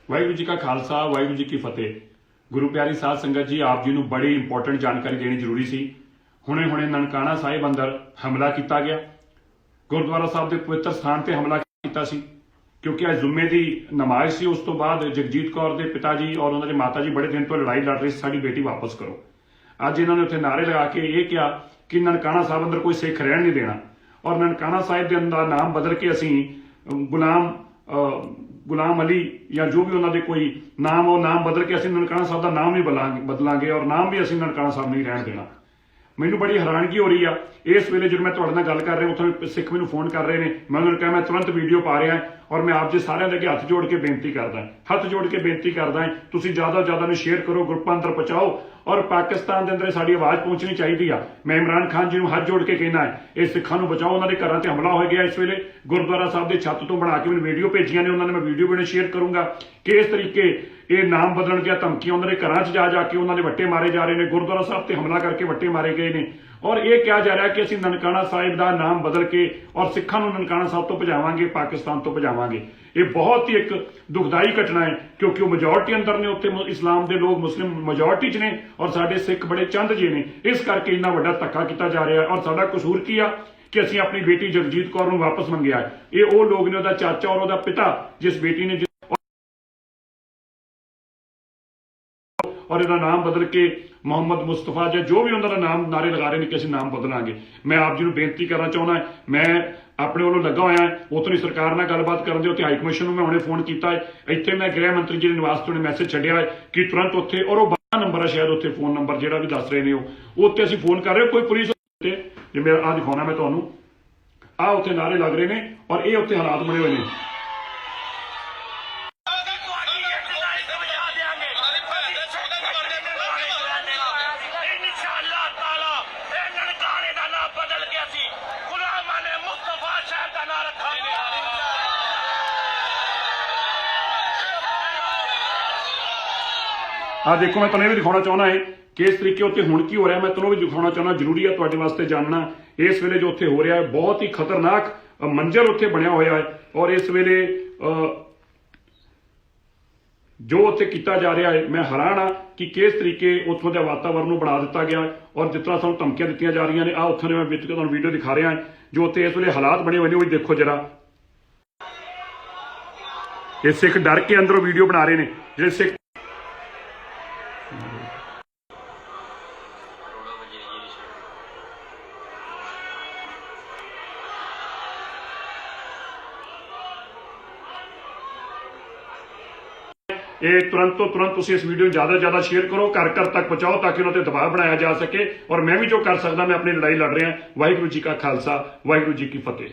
ਵਾਹਿਗੁਰੂ जी का खालसा वाहिगुरू जी की फतेह। गुरु प्यारी साध संगत जी, आप जी ਨੂੰ बड़ी इंपोर्टेंट जानकारी देनी जरूरी सी। ਹੁਣੇ ਨਨਕਾਣਾ ਸਾਹਿਬ ਅੰਦਰ ਹਮਲਾ ਕੀਤਾ ਗਿਆ। ਗੁਰਦੁਆਰਾ ਸਾਹਿਬ ਦੇ ਪਵਿੱਤਰ ਸਥਾਨ ਤੇ ਹਮਲਾ ਕੀਤਾ ਸੀ ਕਿਉਂਕਿ ਅੱਜ ਜੁਮੇ ਦੀ ਨਮਾਜ਼ ਸੀ। ਉਸ ਤੋਂ ਬਾਅਦ ਜਗਜੀਤ ਕੌਰ ਦੇ ਪਿਤਾ ਜੀ ਔਰ ਉਹਨਾਂ ਦੇ ਮਾਤਾ ਜੀ ਬੜੇ ਦਿਨ ਤੋਂ ਲੜਾਈ ਲੜ ਰਹੇ ਸੀ, ਸਾਡੀ ਬੇਟੀ ਵਾਪਸ ਕਰੋ। ਅੱਜ ਇਹਨਾਂ ਨੇ ਉੱਥੇ ਨਾਰੇ ਲਗਾ ਕੇ ਇਹ ਕਿਹਾ ਕਿ ਨਨਕਾਣਾ ਸਾਹਿਬ ਅੰਦਰ ਕੋਈ ਸਿੱਖ ਰਹਿਣ ਨਹੀਂ ਦੇਣਾ ਔਰ ਨਨਕਾਣਾ ਸਾਹਿਬ ਦੇ ਅੰਦਰ ਨਾਮ ਬਦਲ ਕੇ ਅਸੀਂ ਗੁਲਾਮ ਅਲੀ ਜਾਂ ਜੋ ਵੀ ਉਹਨਾਂ ਦੇ ਕੋਈ ਨਾਮ ਉਹ ਨਾਮ ਬਦਲ ਕੇ ਅਸੀਂ ਨਨਕਾਣਾ ਸਾਹਿਬ ਦਾ ਨਾਮ ਵੀ ਬਦਲਾਂਗੇ ਔਰ ਨਾਮ ਵੀ ਅਸੀਂ ਨਨਕਾਣਾ ਸਾਹਿਬ ਨਹੀਂ ਰਹਿਣ ਦੇਣਾ। ਮੈਨੂੰ ਬੜੀ ਹੈਰਾਨਗੀ ਹੋ ਰਹੀ ਆ ਇਸ ਵੇਲੇ ਜਦੋਂ ਮੈਂ ਤੁਹਾਡੇ ਨਾਲ ਗੱਲ ਕਰ ਰਿਹਾ ਉੱਥੇ ਸਿੱਖ ਮੈਨੂੰ ਫੋਨ ਕਰ ਰਹੇ ਨੇ। ਮੈਂ ਉਹਨਾਂ ਨੂੰ ਕਿਹਾ ਮੈਂ ਤੁਰੰਤ ਵੀਡੀਓ ਪਾ ਰਿਹਾ ਔਰ ਮੈਂ ਆਪ ਜੀ ਸਾਰਿਆਂ ਦੇ ਅੱਗੇ ਹੱਥ ਜੋੜ ਕੇ ਬੇਨਤੀ ਕਰਦਾ ਤੁਸੀਂ ਜ਼ਿਆਦਾ ਤੋਂ ਜ਼ਿਆਦਾ ਨੂੰ ਸ਼ੇਅਰ ਕਰੋ, ਗਰੁੱਪਾਂ ਅੰਦਰ ਪਹੁੰਚਾਓ ਔਰ ਪਾਕਿਸਤਾਨ ਦੇ ਅੰਦਰ ਸਾਡੀ ਆਵਾਜ਼ ਪਹੁੰਚਣੀ ਚਾਹੀਦੀ ਆ। ਮੈਂ ਇਮਰਾਨ ਖਾਨ ਜੀ ਨੂੰ ਹੱਥ ਜੋੜ ਕੇ ਕਹਿਣਾ ਹੈ ਇਹ ਸਿੱਖਾਂ ਨੂੰ ਬਚਾਓ। ਉਹਨਾਂ ਦੇ ਘਰਾਂ ਤੇ ਹਮਲਾ ਹੋ ਗਿਆ ਇਸ ਵੇਲੇ। ਗੁਰਦੁਆਰਾ ਸਾਹਿਬ ਦੇ ਛੱਤ ਤੋਂ ਬਣਾ ਕੇ ਮੈਨੂੰ ਵੀਡੀਓ ਭੇਜੀਆਂ ਨੇ, ਉਹਨਾਂ ਨੇ ਮੈਂ ਵੀਡੀਓ ਵੀ ਸ਼ੇਅਰ ਕਰੂੰਗਾ ਕਿ ਇਸ ਤਰੀਕੇ ਇਹ ਨਾਮ ਬਦਲਣ ਦੀਆਂ ਧਮਕੀਆਂ ਉਹਨਾਂ ਦੇ ਘਰਾਂ 'ਚ ਜਾ ਕੇ ਉਹਨਾਂ ਦੇ ਵੱਟੇ ਮਾਰੇ ਜਾ ਰਹੇ ਨੇ। ਗੁਰਦੁਆਰਾ ਸਾਹਿਬ ਤੇ ਹਮਲਾ ਕਰਕੇ ਵੱਟੇ ਮਾਰੇ ਗਏ ਨੇ ਔਰ ਇਹ ਕਿਹਾ ਜਾ ਰਿਹਾ ਕਿ ਅਸੀਂ ਨਨਕਾਣਾ ਸਾਹਿਬ ਦਾ ਨਾਮ ਬਦਲ ਕੇ ਔਰ ਸਿੱਖਾਂ ਨੂੰ ਨਨਕਾਣਾ ਸਾਹਿਬ ਤੋਂ ਭਜਾਵਾਂਗੇ, ਪਾਕਿਸਤਾਨ ਤੋਂ ਭਜਾਵਾਂਗੇ। ਇਹ ਬਹੁਤ ਹੀ ਇੱਕ ਦੁਖਦਾਈ ਘਟਨਾ ਹੈ ਕਿਉਂਕਿ ਉਹ ਮੈਜੋਰਟੀ ਅੰਦਰ ਨੇ, ਉੱਥੇ ਇਸਲਾਮ ਦੇ ਲੋਕ ਮੁਸਲਿਮ ਮੈਜੋਰਟੀ 'ਚ ਨੇ ਔਰ ਸਾਡੇ ਸਿੱਖ ਬੜੇ ਚੰਦ ਜੇ ਨੇ। ਇਸ ਕਰਕੇ ਇੰਨਾ ਵੱਡਾ ਧੱਕਾ ਕੀਤਾ ਜਾ ਰਿਹਾ ਔਰ ਸਾਡਾ ਕਸੂਰ ਕੀ ਆ ਕਿ ਅਸੀਂ ਆਪਣੀ ਬੇਟੀ ਜਗਜੀਤ ਕੌਰ ਨੂੰ ਵਾਪਸ ਮੰਗਿਆ ਹੈ। ਇਹ ਉਹ ਲੋਕ ਨੇ, ਉਹਦਾ ਚਾਚਾ ਔਰ ਉਹਦਾ ਪਿਤਾ, ਜਿਸ ਬੇਟੀ ਨੇ ਔਰ ਇਹਦਾ ਨਾਮ ਬਦਲ ਕੇ ਮੁਹੰਮਦ ਮੁਸਤਫਾ ਜਾਂ ਜੋ ਵੀ ਉਹਨਾਂ ਦਾ ਨਾਮ ਨਾਰੇ ਲਗਾ ਰਹੇ ਨੇ ਕਿ ਅਸੀਂ ਨਾਮ ਬਦਲਾਂਗੇ। ਮੈਂ ਆਪ ਜੀ ਨੂੰ ਬੇਨਤੀ ਕਰਨਾ ਚਾਹੁੰਦਾ, ਮੈਂ ਆਪਣੇ ਵੱਲੋਂ ਲੱਗਾ ਹੋਇਆ ਉੱਥੋਂ ਦੀ ਸਰਕਾਰ ਨਾਲ ਗੱਲਬਾਤ ਕਰਨ ਦੇ ਉੱਤੇ ਹਾਈ ਕਮਿਸ਼ਨ ਨੂੰ ਮੈਂ ਹੁਣੇ ਫੋਨ ਕੀਤਾ ਹੈ। ਇੱਥੇ ਮੈਂ ਗ੍ਰਹਿ ਮੰਤਰੀ ਜੀ ਦੇ ਨਿਵਾਸ ਤੋਂ ਮੈਸੇਜ ਛੱਡਿਆ ਹੈ ਕਿ ਤੁਰੰਤ ਉੱਥੇ, ਔਰ ਉਹ 12 ਨੰਬਰ ਹੈ ਸ਼ਾਇਦ ਉੱਥੇ ਫੋਨ ਨੰਬਰ ਜਿਹੜਾ ਵੀ ਦੱਸ ਰਹੇ ਨੇ ਉਹ ਉੱਤੇ ਅਸੀਂ ਫੋਨ ਕਰ ਰਹੇ। ਕੋਈ ਪੁਲਿਸ ਉੱਤੇ ਜੇ ਮੇਰਾ ਆਹ ਦਿਖਾਉਣਾ ਮੈਂ ਤੁਹਾਨੂੰ, ਆਹ ਉੱਥੇ ਨਾਰੇ ਲੱਗ ਰਹੇ ਨੇ ਔਰ ਇਹ ਉੱਥੇ ਹਾਲਾਤ ਬਣੇ ਹੋਏ ਨੇ। ਆ ਦੇਖੋ, ਮੈਂ ਤੁਹਾਨੂੰ ਇਹ ਵੀ ਦਿਖਾਉਣਾ ਚਾਹੁੰਦਾ ਹੈ ਕਿ ਇਸ ਤਰੀਕੇ ਉੱਤੇ ਹੁਣ ਕੀ ਹੋ ਰਿਹਾ। ਮੈਂ ਤੁਹਾਨੂੰ ਵੀ ਦਿਖਾਉਣਾ ਚਾਹੁੰਦਾ, ਜ਼ਰੂਰੀ ਹੈ ਤੁਹਾਡੇ ਵਾਸਤੇ ਜਾਣਨਾ। ਇਸ ਵੇਲੇ ਜੋ ਉੱਥੇ ਹੋ ਰਿਹਾ ਹੈ ਬਹੁਤ ਹੀ ਖਤਰਨਾਕ ਮੰਜ਼ਰ ਉੱਥੇ ਬਣਿਆ ਹੋਇਆ ਹੈ ਔਰ ਇਸ ਵੇਲੇ ਜੋ ਉੱਥੇ ਕੀਤਾ ਜਾ ਰਿਹਾ ਹੈ, ਮੈਂ ਹੈਰਾਨ ਆ ਕਿ ਕਿਸ ਤਰੀਕੇ ਉੱਥੋਂ ਦੇ ਵਾਤਾਵਰਨ ਨੂੰ ਬਣਾ ਦਿੱਤਾ ਗਿਆ ਔਰ ਜਿਸ ਤਰ੍ਹਾਂ ਸਾਨੂੰ ਧਮਕੀਆਂ ਦਿੱਤੀਆਂ ਜਾ ਰਹੀਆਂ ਨੇ। ਉੱਥੋਂ ਦੇ ਮੈਂ ਵਿੱਚ ਤੁਹਾਨੂੰ ਵੀਡੀਓ ਦਿਖਾ ਰਿਹਾ ਜੋ ਉੱਥੇ ਇਸ ਵੇਲੇ ਹਾਲਾਤ ਬਣੇ ਹੋਏ ਨੇ। ਉਹ ਦੇਖੋ ਜਰਾ, ਇਹ ਸਿੱਖ ਡਰ ਕੇ ਅੰਦਰੋਂ ਵੀਡੀਓ ਬਣਾ ਰਹੇ ਨੇ ਜਿਹੜੇ ਸਿੱਖ। ਇਹ ਤੁਰੰਤ ਤੋਂ ਤੁਰੰਤ ਤੁਸੀਂ ਇਸ ਵੀਡੀਓ ਨੂੰ ਜ਼ਿਆਦਾ ਤੋਂ ਜ਼ਿਆਦਾ ਸ਼ੇਅਰ ਕਰੋ, ਘਰ ਘਰ ਤੱਕ ਪਹੁੰਚਾਓ ਤਾਂ ਕਿ ਉਹਨਾਂ ਤੇ ਦਬਾਅ ਬਣਾਇਆ ਜਾ ਸਕੇ। ਔਰ ਮੈਂ ਵੀ ਜੋ ਕਰ ਸਕਦਾ ਮੈਂ ਆਪਣੀ ਲੜਾਈ ਲੜ ਰਿਹਾ। ਵਾਹਿਗੁਰੂ ਜੀ ਕਾ ਖਾਲਸਾ, ਵਾਹਿਗੁਰੂ ਜੀ ਕੀ ਫਤਿਹ।